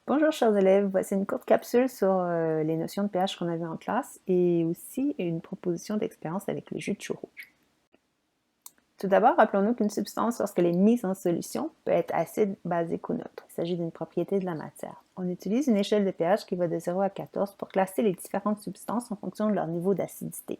Bonjour chers élèves, voici une courte capsule sur les notions de pH qu'on a vues en classe et aussi une proposition d'expérience avec le jus de chou rouge. Tout d'abord, rappelons-nous qu'une substance, lorsqu'elle est mise en solution, peut être acide, basique ou neutre. Il s'agit d'une propriété de la matière. On utilise une échelle de pH qui va de 0 à 14 pour classer les différentes substances en fonction de leur niveau d'acidité.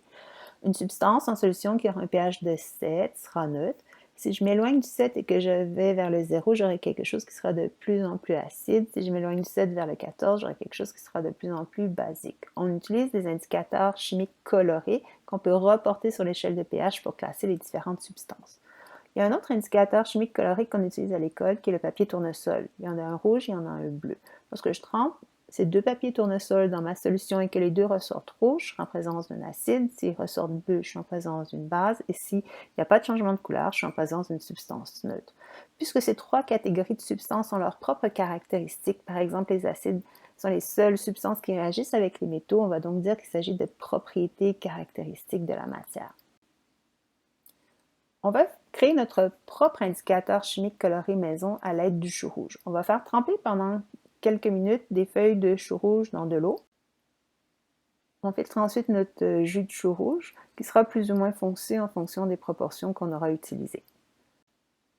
Une substance en solution qui aura un pH de 7 sera neutre. Si je m'éloigne du 7 et que je vais vers le 0, j'aurai quelque chose qui sera de plus en plus acide. Si je m'éloigne du 7 vers le 14, j'aurai quelque chose qui sera de plus en plus basique. On utilise des indicateurs chimiques colorés qu'on peut reporter sur l'échelle de pH pour classer les différentes substances. Il y a un autre indicateur chimique coloré qu'on utilise à l'école qui est le papier tournesol. Il y en a un rouge, il y en a un bleu. Lorsque je trempe ces deux papiers tournesol dans ma solution et que les deux ressortent rouges, je suis en présence d'un acide. S'ils ressortent bleus, je suis en présence d'une base. Et s'il n'y a pas de changement de couleur, je suis en présence d'une substance neutre. Puisque ces trois catégories de substances ont leurs propres caractéristiques, par exemple les acides sont les seules substances qui réagissent avec les métaux, on va donc dire qu'il s'agit de propriétés caractéristiques de la matière. On va créer notre propre indicateur chimique coloré maison à l'aide du chou rouge. On va faire tremper pendant quelques minutes des feuilles de chou rouge dans de l'eau. On filtre ensuite notre jus de chou rouge qui sera plus ou moins foncé en fonction des proportions qu'on aura utilisées.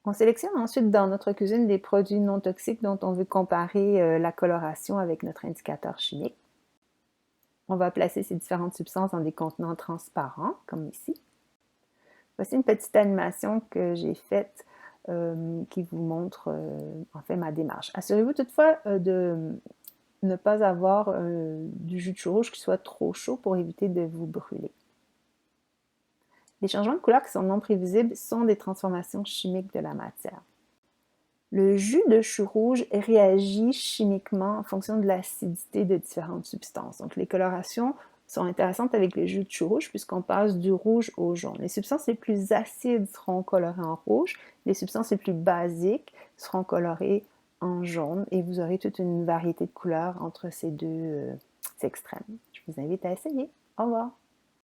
On sélectionne ensuite dans notre cuisine des produits non toxiques dont on veut comparer la coloration avec notre indicateur chimique. On va placer ces différentes substances dans des contenants transparents, comme ici. Voici une petite animation que j'ai faite qui vous montre en fait ma démarche. Assurez-vous toutefois de ne pas avoir du jus de chou rouge qui soit trop chaud pour éviter de vous brûler. Les changements de couleur qui sont non prévisibles sont des transformations chimiques de la matière. Le jus de chou rouge réagit chimiquement en fonction de l'acidité de différentes substances. Donc les colorations sont intéressantes avec le jus de chou rouge puisqu'on passe du rouge au jaune. Les substances les plus acides seront colorées en rouge, les substances les plus basiques seront colorées en jaune et vous aurez toute une variété de couleurs entre ces deux extrêmes. Je vous invite à essayer. Au revoir!